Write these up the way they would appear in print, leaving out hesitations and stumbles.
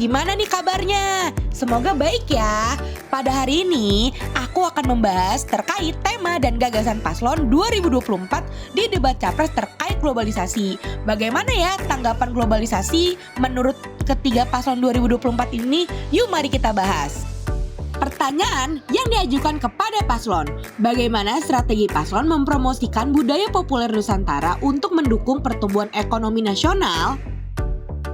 gimana nih kabarnya? Semoga baik ya. Pada hari ini, aku akan membahas terkait tema dan gagasan Paslon 2024 di debat Capres terkait globalisasi. Bagaimana ya tanggapan globalisasi menurut ketiga Paslon 2024 ini? Yuk mari kita bahas. Pertanyaan yang diajukan kepada paslon, bagaimana strategi paslon mempromosikan budaya populer Nusantara untuk mendukung pertumbuhan ekonomi nasional?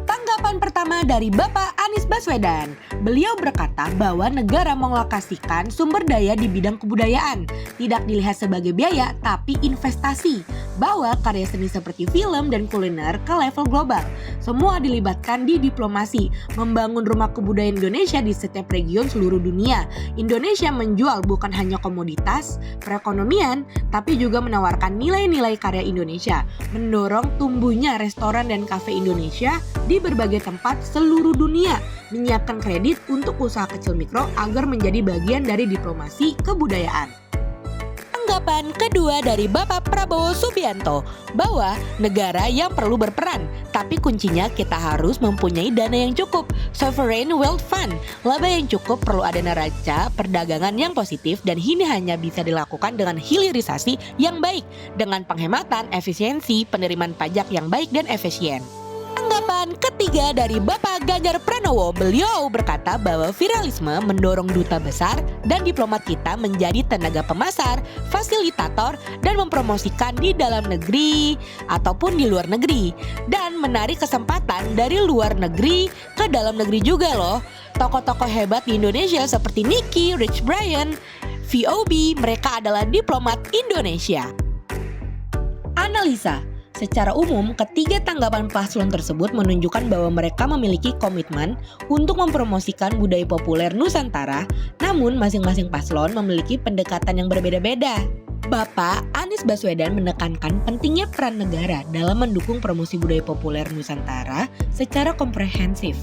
Tanggapan pertama dari Bapak Anies Baswedan. Beliau berkata bahwa negara mengalokasikan sumber daya di bidang kebudayaan, tidak dilihat sebagai biaya tapi investasi. Bawa karya seni seperti film dan kuliner ke level global. Semua dilibatkan di diplomasi, membangun rumah kebudayaan Indonesia di setiap region seluruh dunia. Indonesia menjual bukan hanya komoditas, perekonomian, tapi juga menawarkan nilai-nilai karya Indonesia, mendorong tumbuhnya restoran dan kafe Indonesia di berbagai tempat seluruh dunia, menyiapkan kredit untuk usaha kecil mikro agar menjadi bagian dari diplomasi kebudayaan. Tanggapan kedua dari Bapak Prabowo Subianto, bahwa negara yang perlu berperan, tapi kuncinya kita harus mempunyai dana yang cukup, sovereign wealth fund, laba yang cukup, perlu ada neraca perdagangan yang positif, dan ini hanya bisa dilakukan dengan hilirisasi yang baik, dengan penghematan, efisiensi, penerimaan pajak yang baik dan efisien. Tanggapan ketiga dari Bapak Ganjar Pranowo, beliau berkata bahwa viralisme mendorong duta besar dan diplomat kita menjadi tenaga pemasar, fasilitator, dan mempromosikan di dalam negeri ataupun di luar negeri, dan menarik kesempatan dari luar negeri ke dalam negeri juga loh. Tokoh-tokoh hebat di Indonesia seperti Nicky, Rich Brian, VOB, mereka adalah diplomat Indonesia. Analisa. Secara umum, ketiga tanggapan paslon tersebut menunjukkan bahwa mereka memiliki komitmen untuk mempromosikan budaya populer Nusantara, namun masing-masing paslon memiliki pendekatan yang berbeda-beda. Bapak Anies Baswedan menekankan pentingnya peran negara dalam mendukung promosi budaya populer Nusantara secara komprehensif.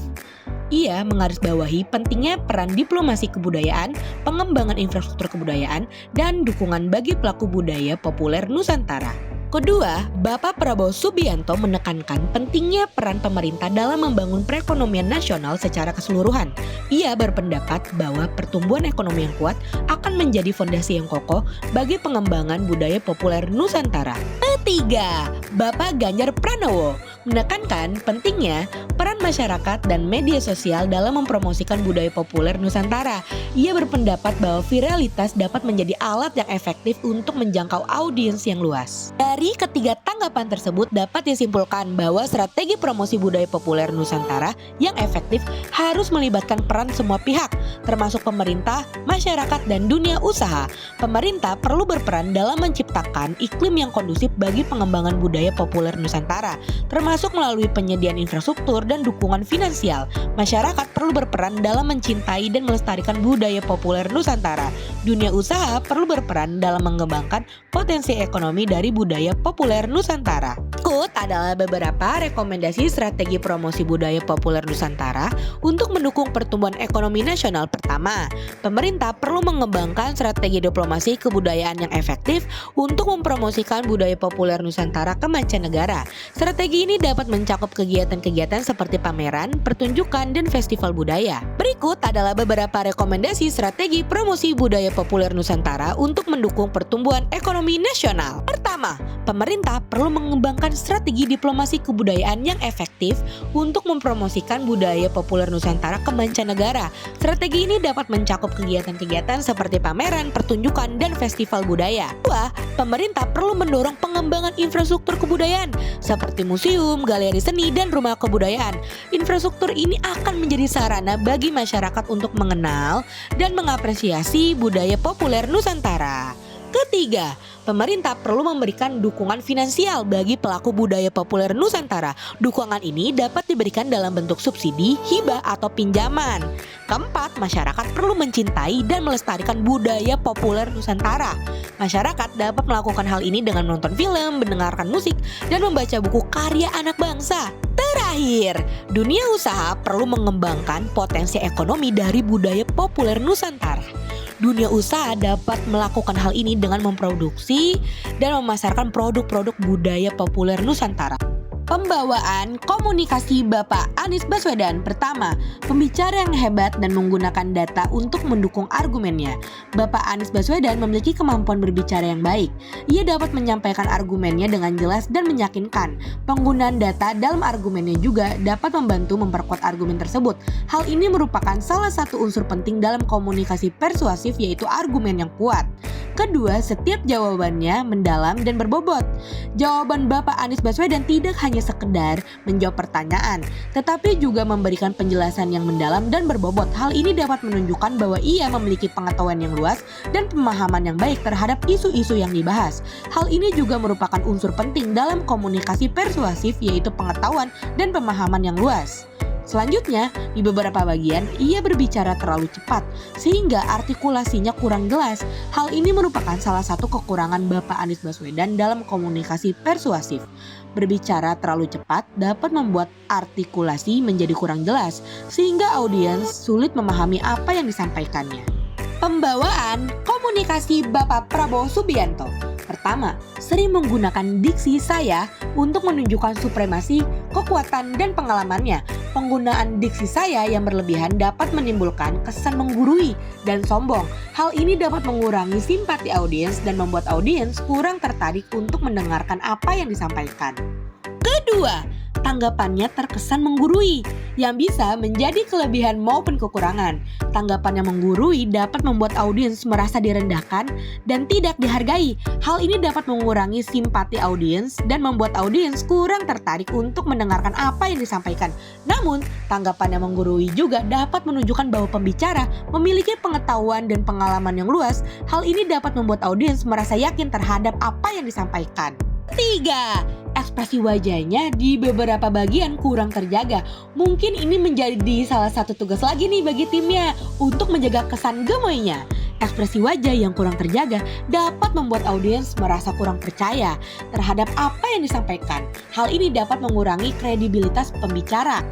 Ia menggarisbawahi pentingnya peran diplomasi kebudayaan, pengembangan infrastruktur kebudayaan, dan dukungan bagi pelaku budaya populer Nusantara. Kedua, Bapak Prabowo Subianto menekankan pentingnya peran pemerintah dalam membangun perekonomian nasional secara keseluruhan. Ia berpendapat bahwa pertumbuhan ekonomi yang kuat akan menjadi fondasi yang kokoh bagi pengembangan budaya populer Nusantara. Ketiga, Bapak Ganjar Pranowo menekankan pentingnya peran masyarakat dan media sosial dalam mempromosikan budaya populer Nusantara. Ia berpendapat bahwa viralitas dapat menjadi alat yang efektif untuk menjangkau audiens yang luas. Dari ketiga tanggapan tersebut dapat disimpulkan bahwa strategi promosi budaya populer Nusantara yang efektif harus melibatkan peran semua pihak, termasuk pemerintah, masyarakat, dan dunia usaha. Pemerintah perlu berperan dalam menciptakan iklim yang kondusif bagi pengembangan budaya populer Nusantara, termasuk melalui penyediaan infrastruktur dan dukungan finansial. Masyarakat perlu berperan dalam mencintai dan melestarikan budaya populer Nusantara. Dunia usaha perlu berperan dalam mengembangkan potensi ekonomi dari budaya populer Nusantara. Berikut adalah beberapa rekomendasi strategi promosi budaya populer Nusantara untuk mendukung pertumbuhan ekonomi nasional. Pertama, pemerintah perlu mengembangkan strategi diplomasi kebudayaan yang efektif untuk mempromosikan budaya populer Nusantara ke mancanegara. Strategi ini dapat mencakup kegiatan-kegiatan seperti pameran, pertunjukan, dan festival budaya. Berikut adalah beberapa rekomendasi strategi promosi budaya populer Nusantara untuk mendukung pertumbuhan ekonomi nasional. Pertama, pemerintah perlu mengembangkan strategi diplomasi kebudayaan yang efektif untuk mempromosikan budaya populer Nusantara ke mancanegara. Strategi ini dapat mencakup kegiatan-kegiatan seperti pameran, pertunjukan, dan festival budaya. Kedua, pemerintah perlu mendorong pengembangan infrastruktur kebudayaan seperti museum, galeri seni, dan rumah kebudayaan. Infrastruktur ini akan menjadi sarana bagi masyarakat untuk mengenal dan mengapresiasi budaya populer Nusantara. Ketiga, pemerintah perlu memberikan dukungan finansial bagi pelaku budaya populer Nusantara. Dukungan ini dapat diberikan dalam bentuk subsidi, hibah, atau pinjaman. Keempat, masyarakat perlu mencintai dan melestarikan budaya populer Nusantara. Masyarakat dapat melakukan hal ini dengan menonton film, mendengarkan musik, dan membaca buku karya anak bangsa. Terakhir, dunia usaha perlu mengembangkan potensi ekonomi dari budaya populer Nusantara. Dunia usaha dapat melakukan hal ini dengan memproduksi dan memasarkan produk-produk budaya populer Nusantara. Pembawaan komunikasi Bapak Anies Baswedan. Pertama, pembicara yang hebat dan menggunakan data untuk mendukung argumennya. Bapak Anies Baswedan memiliki kemampuan berbicara yang baik. Ia dapat menyampaikan argumennya dengan jelas dan meyakinkan. Penggunaan data dalam argumennya juga dapat membantu memperkuat argumen tersebut. Hal ini merupakan salah satu unsur penting dalam komunikasi persuasif, yaitu argumen yang kuat. Kedua, setiap jawabannya mendalam dan berbobot. Jawaban Bapak Anies Baswedan tidak hanya sekedar menjawab pertanyaan, tetapi juga memberikan penjelasan yang mendalam dan berbobot. Hal ini dapat menunjukkan bahwa ia memiliki pengetahuan yang luas dan pemahaman yang baik terhadap isu-isu yang dibahas. Hal ini juga merupakan unsur penting dalam komunikasi persuasif, yaitu pengetahuan dan pemahaman yang luas. Selanjutnya, di beberapa bagian, ia berbicara terlalu cepat, sehingga artikulasinya kurang jelas. Hal ini merupakan salah satu kekurangan Bapak Anies Baswedan dalam komunikasi persuasif. Berbicara terlalu cepat dapat membuat artikulasi menjadi kurang jelas, sehingga audiens sulit memahami apa yang disampaikannya. Pembawaan komunikasi Bapak Prabowo Subianto. Pertama, sering menggunakan diksi saya untuk menunjukkan supremasi, kekuatan, dan pengalamannya. Penggunaan diksi saya yang berlebihan dapat menimbulkan kesan menggurui dan sombong. Hal ini dapat mengurangi simpati audiens dan membuat audiens kurang tertarik untuk mendengarkan apa yang disampaikan. Kedua, tanggapannya terkesan menggurui, yang bisa menjadi kelebihan maupun kekurangan. Tanggapan yang menggurui dapat membuat audiens merasa direndahkan dan tidak dihargai. Hal ini dapat mengurangi simpati audiens dan membuat audiens kurang tertarik untuk mendengarkan apa yang disampaikan. Namun, tanggapan yang menggurui juga dapat menunjukkan bahwa pembicara memiliki pengetahuan dan pengalaman yang luas. Hal ini dapat membuat audiens merasa yakin terhadap apa yang disampaikan. Tiga, ekspresi wajahnya di beberapa bagian kurang terjaga. Mungkin ini menjadi salah satu tugas lagi nih bagi timnya untuk menjaga kesan gemoynya. Ekspresi wajah yang kurang terjaga dapat membuat audiens merasa kurang percaya terhadap apa yang disampaikan. Hal ini dapat mengurangi kredibilitas pembicara.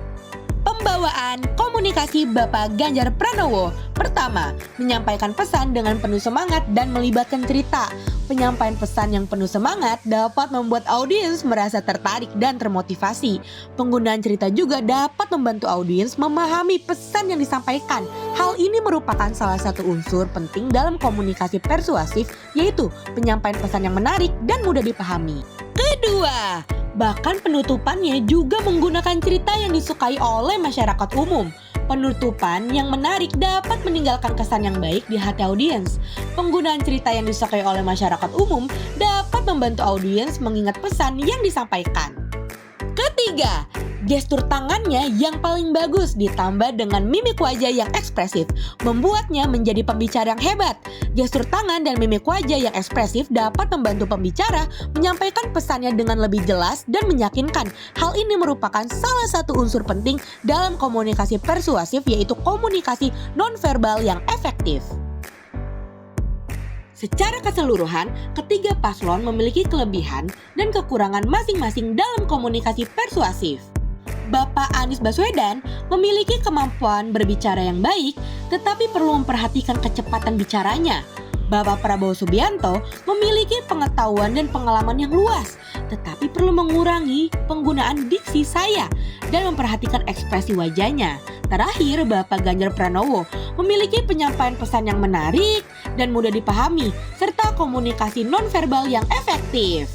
Pembawaan komunikasi Bapak Ganjar Pranowo. Pertama, menyampaikan pesan dengan penuh semangat dan melibatkan cerita. Penyampaian pesan yang penuh semangat dapat membuat audiens merasa tertarik dan termotivasi. Penggunaan cerita juga dapat membantu audiens memahami pesan yang disampaikan. Hal ini merupakan salah satu unsur penting dalam komunikasi persuasif, yaitu penyampaian pesan yang menarik dan mudah dipahami. Kedua, bahkan penutupannya juga menggunakan cerita yang disukai oleh masyarakat umum. Penutupan yang menarik dapat meninggalkan kesan yang baik di hati audiens. Penggunaan cerita yang disukai oleh masyarakat umum dapat membantu audiens mengingat pesan yang disampaikan. Ketiga, gestur tangannya yang paling bagus ditambah dengan mimik wajah yang ekspresif membuatnya menjadi pembicara yang hebat. Gestur tangan dan mimik wajah yang ekspresif dapat membantu pembicara menyampaikan pesannya dengan lebih jelas dan meyakinkan. Hal ini merupakan salah satu unsur penting dalam komunikasi persuasif, yaitu komunikasi nonverbal yang efektif. Secara keseluruhan, ketiga paslon memiliki kelebihan dan kekurangan masing-masing dalam komunikasi persuasif. Bapak Anies Baswedan memiliki kemampuan berbicara yang baik, tetapi perlu memperhatikan kecepatan bicaranya. Bapak Prabowo Subianto memiliki pengetahuan dan pengalaman yang luas, tetapi perlu mengurangi penggunaan diksi saya dan memperhatikan ekspresi wajahnya. Terakhir, Bapak Ganjar Pranowo memiliki penyampaian pesan yang menarik dan mudah dipahami, serta komunikasi nonverbal yang efektif.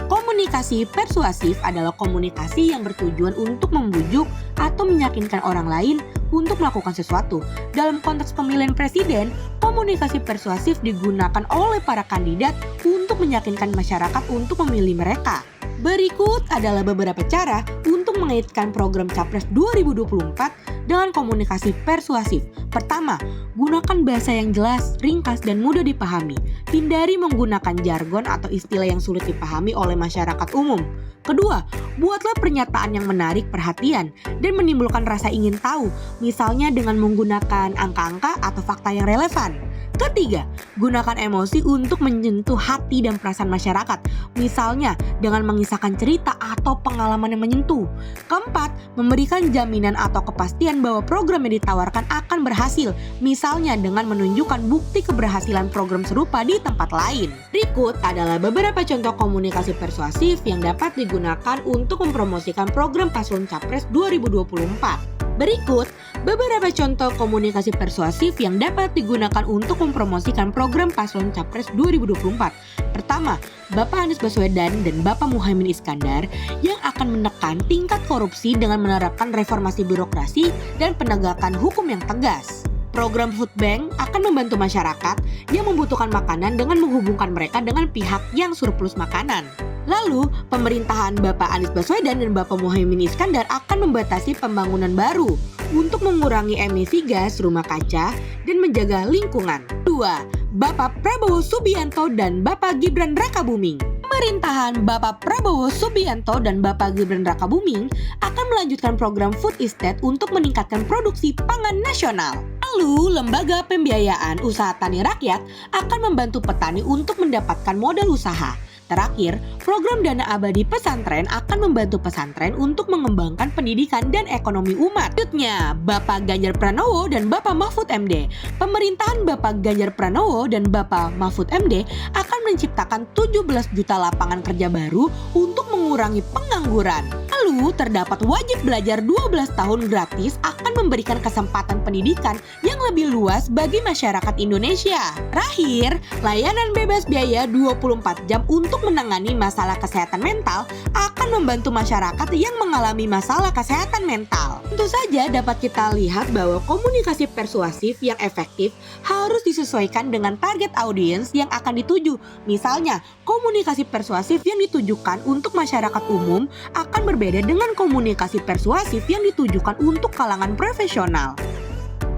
Komunikasi persuasif adalah komunikasi yang bertujuan untuk membujuk atau meyakinkan orang lain untuk melakukan sesuatu. Dalam konteks pemilihan presiden, komunikasi persuasif digunakan oleh para kandidat untuk meyakinkan masyarakat untuk memilih mereka. Berikut adalah beberapa cara untuk mengaitkan program Capres 2024 dengan komunikasi persuasif. Pertama, gunakan bahasa yang jelas, ringkas, dan mudah dipahami. Hindari menggunakan jargon atau istilah yang sulit dipahami oleh masyarakat umum. Kedua, buatlah pernyataan yang menarik perhatian dan menimbulkan rasa ingin tahu, misalnya dengan menggunakan angka-angka atau fakta yang relevan. Ketiga, gunakan emosi untuk menyentuh hati dan perasaan masyarakat. Misalnya, dengan mengisahkan cerita atau pengalaman yang menyentuh. Keempat, memberikan jaminan atau kepastian bahwa program yang ditawarkan akan berhasil. Misalnya dengan menunjukkan bukti keberhasilan program serupa di tempat lain. Berikut adalah beberapa contoh komunikasi persuasif yang dapat digunakan untuk mempromosikan program paslon Capres 2024. Berikut beberapa contoh komunikasi persuasif yang dapat digunakan untuk mempromosikan program paslon Capres 2024. Pertama, Bapak Anies Baswedan dan Bapak Muhaimin Iskandar yang akan menekan tingkat korupsi dengan menerapkan reformasi birokrasi dan penegakan hukum yang tegas. Program Food Bank akan membantu masyarakat yang membutuhkan makanan dengan menghubungkan mereka dengan pihak yang surplus makanan. Lalu, pemerintahan Bapak Anies Baswedan dan Bapak Muhaimin Iskandar akan membatasi pembangunan baru untuk mengurangi emisi gas rumah kaca dan menjaga lingkungan. 2. Bapak Prabowo Subianto dan Bapak Gibran Rakabuming. Pemerintahan Bapak Prabowo Subianto dan Bapak Gibran Rakabuming akan melanjutkan program Food Estate untuk meningkatkan produksi pangan nasional. Lalu, Lembaga Pembiayaan Usaha Tani Rakyat akan membantu petani untuk mendapatkan modal usaha. Terakhir, program dana abadi pesantren akan membantu pesantren untuk mengembangkan pendidikan dan ekonomi umat. Selanjutnya, Bapak Ganjar Pranowo dan Bapak Mahfud MD. Pemerintahan Bapak Ganjar Pranowo dan Bapak Mahfud MD akan menciptakan 17 juta lapangan kerja baru untuk mengurangi pengangguran. Lalu, terdapat wajib belajar 12 tahun gratis akan memberikan kesempatan pendidikan yang lebih luas bagi masyarakat Indonesia. Terakhir, layanan bebas biaya 24 jam untuk menangani masalah kesehatan mental akan membantu masyarakat yang mengalami masalah kesehatan mental. Tentu saja dapat kita lihat bahwa komunikasi persuasif yang efektif harus disesuaikan dengan target audiens yang akan dituju. Misalnya, komunikasi persuasif yang ditujukan untuk masyarakat umum akan berbeda dengan komunikasi persuasif yang ditujukan untuk kalangan profesional.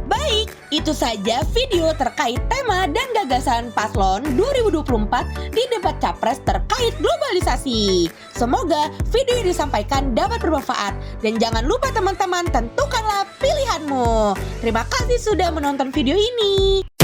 Baik, itu saja video terkait tema dan gagasan paslon 2024 di debat capres terkait globalisasi. Semoga video yang disampaikan dapat bermanfaat dan jangan lupa teman-teman tentukanlah pilihanmu. Terima kasih sudah menonton video ini.